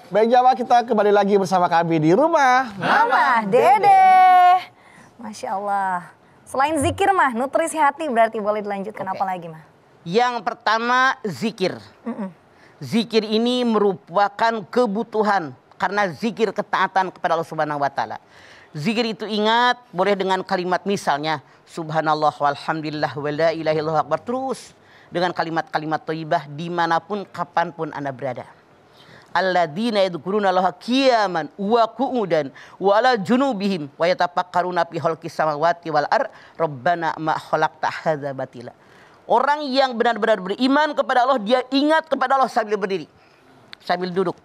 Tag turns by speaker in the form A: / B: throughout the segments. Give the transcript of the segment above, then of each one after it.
A: Baik Jawa, kita kembali lagi bersama kami di rumah
B: Mama Dede. Masya Allah. Selain zikir mah, nutrisi hati berarti boleh dilanjutkan apa lagi mah?
C: Yang pertama zikir. Zikir ini merupakan kebutuhan karena zikir ketaatan kepada Allah Subhanahu wa taala. Zikir itu ingat boleh dengan kalimat misalnya subhanallah walhamdulillah wala ilaha illallah akbar, terus dengan kalimat-kalimat thayyibah dimanapun kapanpun Anda berada. Alladzina yadhkuruna Allaha qiyaman wa qu'udan wa ala junubihim wa yatafakkaruna fi khalqis samawati wal ard rabbana ma khalaqta hadza batila. Orang yang benar-benar beriman kepada Allah, dia ingat kepada Allah sambil berdiri, sambil duduk,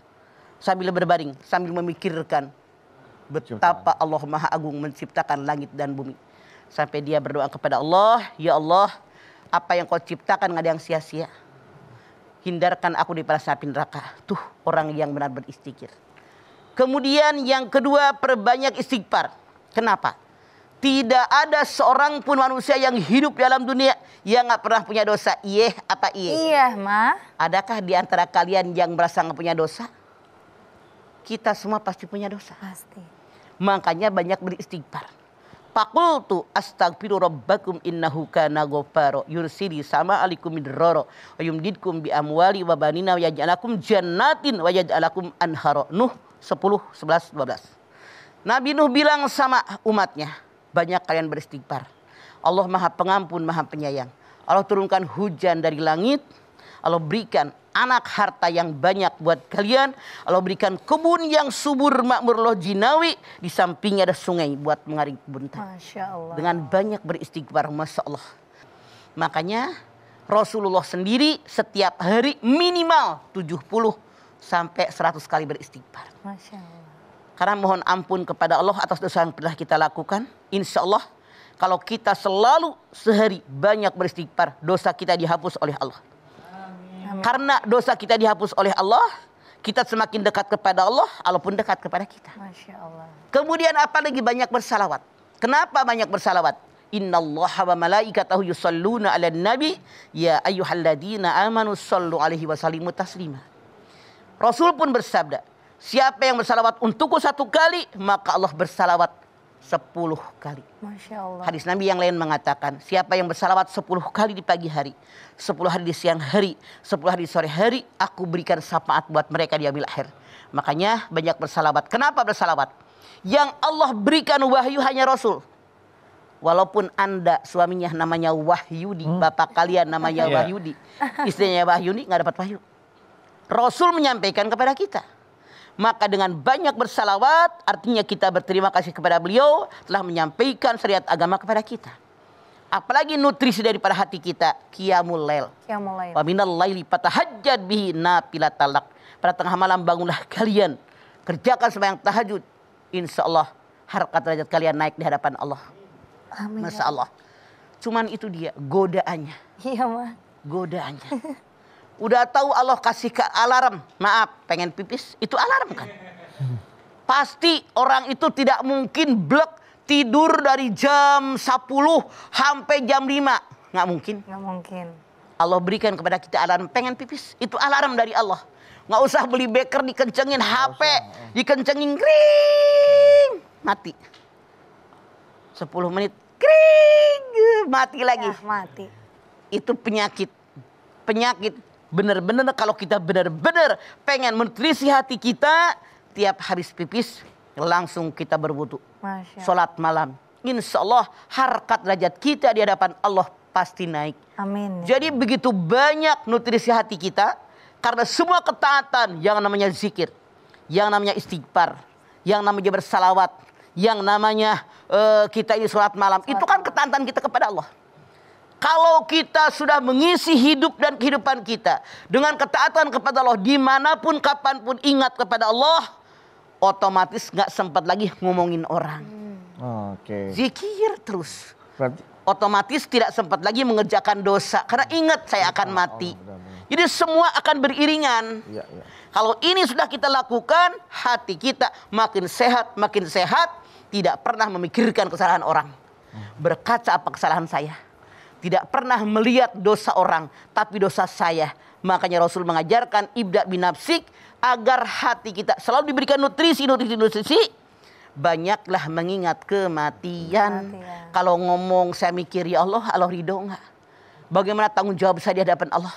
C: sambil berbaring, sambil memikirkan betapa Allah Maha Agung menciptakan langit dan bumi. Sampai dia berdoa kepada Allah, ya Allah, apa yang kau ciptakan nggak ada yang sia-sia. Hindarkan aku dari para api neraka. Tuh orang yang benar beristikir. Kemudian yang kedua, perbanyak istighfar. Kenapa? Tidak ada seorang pun manusia yang hidup dalam dunia yang nggak pernah punya dosa. Iya apa iya?
B: Iya ma.
C: Adakah di antara kalian yang merasa nggak punya dosa? Kita semua pasti punya dosa.
B: Pasti.
C: Makanya banyak beristighfar. Faqultu astaghfiru rabbakum innahu kana ghaffara yursili sama alaikum midrara wa yumdidkum bi amwali wa banina wa yaj'alakum jannatin wa yaj'alakum anhara. Nuh 10, 11, 12. Nabi Nuh bilang sama umatnya, banyak kalian beristighfar. Allah Maha Pengampun, Maha Penyayang. Allah turunkan hujan dari langit. Allah berikan anak harta yang banyak buat kalian. Allah berikan kebun yang subur makmur loh jinawi. Di sampingnya ada sungai buat mengairi kebun.
B: Masya Allah.
C: Dengan banyak beristighfar, Masya Allah. Makanya Rasulullah sendiri setiap hari minimal 70 sampai 100 kali beristighfar.
B: Masya Allah.
C: Karena mohon ampun kepada Allah atas dosa yang pernah kita lakukan. Insya Allah kalau kita selalu sehari banyak beristighfar, dosa kita dihapus oleh Allah. Karena dosa kita dihapus oleh Allah, kita semakin dekat kepada Allah, Allah pun dekat kepada kita.
B: Masya Allah.
C: Kemudian apalagi banyak bersalawat. Kenapa banyak bersalawat? Innallaha wa malaikatahu yusalluna 'alan nabi ya ayyuhalladzina amanu shallu 'alaihi wa sallimu taslima. Rasul pun bersabda, siapa yang bersalawat untukku 1 kali, maka Allah bersalawat 10 kali.
B: Masya Allah.
C: Hadis Nabi yang lain mengatakan, siapa yang bersalawat 10 kali di pagi hari, 10 hari di siang hari, 10 hari di sore hari, aku berikan syafaat buat mereka di yaumil akhir. Makanya banyak bersalawat. Kenapa bersalawat? Yang Allah berikan wahyu hanya Rasul. Walaupun Anda suaminya namanya Wahyudi, bapak kalian namanya Wahyudi, istrinya Wahyudi, nggak dapat wahyu. Rasul menyampaikan kepada kita. Maka dengan banyak bersalawat artinya kita berterima kasih kepada beliau telah menyampaikan syariat agama kepada kita. Apalagi nutrisi daripada hati kita, qiyamul lail.
B: Qiyamul lail.
C: Wa minal laili fatahajjad bihi nafilatal lak. Pada tengah malam bangunlah kalian, kerjakan sembahyang tahajud. Insyaallah harkat derajat kalian naik di hadapan Allah.
B: Amin.
C: Masya Allah. Cuman itu dia godaannya.
B: Iya mah.
C: Godaannya. Udah tahu Allah kasih ke alarm, maaf pengen pipis, itu alarm kan. Pasti orang itu tidak mungkin blek tidur dari jam 10 sampai jam 5. Nggak mungkin.
B: Nggak mungkin.
C: Allah berikan kepada kita alarm pengen pipis, itu alarm dari Allah. Nggak usah beli beker dikencengin, HP dikencengin, kring, mati. 10 menit, kring, mati lagi.
B: Ya, mati.
C: Itu penyakit. Penyakit. Benar-benar kalau kita benar-benar pengen menutrisi hati kita, tiap habis pipis langsung kita berwudu. Sholat malam. Insya Allah harkat derajat kita di hadapan Allah pasti naik.
B: Amin.
C: Jadi begitu banyak nutrisi hati kita karena semua ketaatan yang namanya zikir, yang namanya istighfar, yang namanya bersalawat, yang namanya kita ini sholat malam. Itu kan ketaatan kita kepada Allah. Kalau kita sudah mengisi hidup dan kehidupan kita dengan ketaatan kepada Allah dimanapun kapanpun ingat kepada Allah, otomatis nggak sempat lagi ngomongin orang. Zikir terus.
A: Berarti
C: otomatis tidak sempat lagi mengerjakan dosa karena ingat saya akan mati. Jadi semua akan beriringan. Kalau ini sudah kita lakukan, hati kita makin sehat, tidak pernah memikirkan kesalahan orang. Berkaca apa kesalahan saya. Tidak pernah melihat dosa orang, tapi dosa saya. Makanya Rasul mengajarkan ibda binafsik agar hati kita selalu diberikan nutrisi. Banyaklah mengingat kematian. Kalau ngomong saya mikir, ya Allah ridho enggak? Bagaimana tanggung jawab saya di hadapan Allah?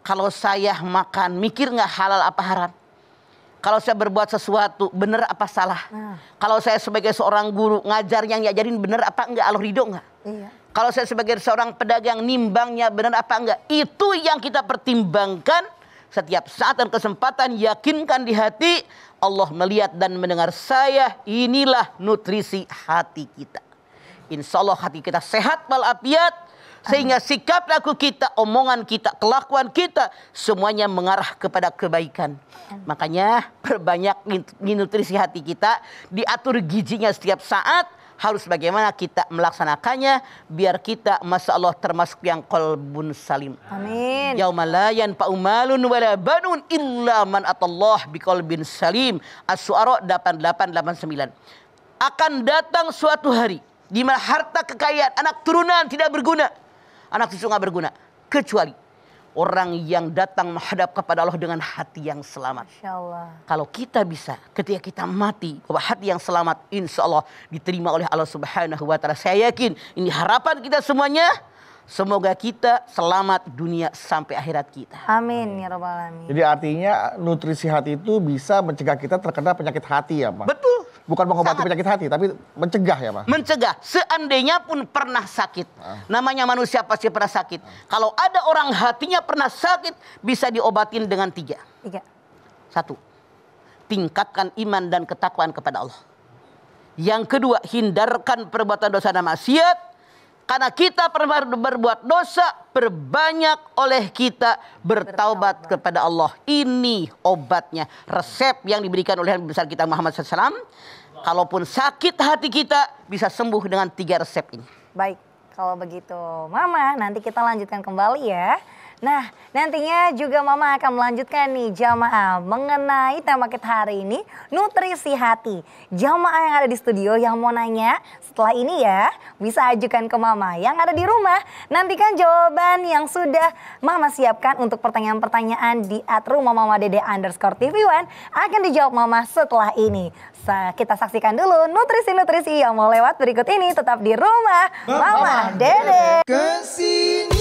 C: Kalau saya makan, mikir nggak halal apa haram? Kalau saya berbuat sesuatu, benar apa salah? Kalau saya sebagai seorang guru, ngajar yang diajarin benar apa enggak? Allah ridho enggak? Iya. Kalau saya sebagai seorang pedagang, nimbangnya benar apa enggak? Itu yang kita pertimbangkan setiap saat dan kesempatan. Yakinkan di hati, Allah melihat dan mendengar saya. Inilah nutrisi hati kita. Insya Allah hati kita sehat walafiat. Sehingga sikap laku kita, omongan kita, kelakuan kita, semuanya mengarah kepada kebaikan. Makanya perbanyak nutrisi hati kita, diatur gizinya setiap saat. Harus bagaimana kita melaksanakannya, biar kita masya Allah termasuk yang qalbun salim.
B: Amin.
C: Yauma la yanfa'u malun wala banun illa man atallah biqalbin salim. Asy-Syu'ara 8889. Akan datang suatu hari di mana harta kekayaan, anak turunan tidak berguna. Anak cucu nggak berguna, kecuali orang yang datang menghadap kepada Allah dengan hati yang selamat.
B: Masya Allah.
C: Kalau kita bisa, ketika kita mati, bahwa hati yang selamat, insya Allah diterima oleh Allah Subhanahu Wa Taala. Saya yakin ini harapan kita semuanya. Semoga kita selamat dunia sampai akhirat kita.
B: Amin ya rabbal alamin.
A: Jadi artinya nutrisi hati itu bisa mencegah kita terkena penyakit hati ya Pak?
C: Betul.
A: Bukan mengobati penyakit hati, tapi mencegah ya Pak?
C: Mencegah. Seandainya pun pernah sakit. Namanya manusia pasti pernah sakit. Kalau ada orang hatinya pernah sakit, bisa diobatin dengan 3. 1. Tingkatkan iman dan ketakwaan kepada Allah. Yang kedua, hindarkan perbuatan dosa dan maksiat. Karena kita pernah berbuat dosa, perbanyak oleh kita bertaubat kepada Allah. Ini obatnya, resep yang diberikan oleh Nabi besar kita Muhammad SAW. Kalaupun sakit hati kita, bisa sembuh dengan 3 resep ini.
B: Baik, kalau begitu Mama, nanti kita lanjutkan kembali ya. Nah, nantinya juga Mama akan melanjutkan nih jamaah mengenai tema kita hari ini, nutrisi hati. Jamaah yang ada di studio yang mau nanya setelah ini ya, bisa ajukan ke Mama. Yang ada di rumah, nantikan jawaban yang sudah Mama siapkan untuk pertanyaan-pertanyaan di @rumahmamadede_tv1 akan dijawab Mama setelah ini. Kita saksikan dulu nutrisi-nutrisi yang mau lewat berikut ini, tetap di rumah Mama Dede.
D: Kesini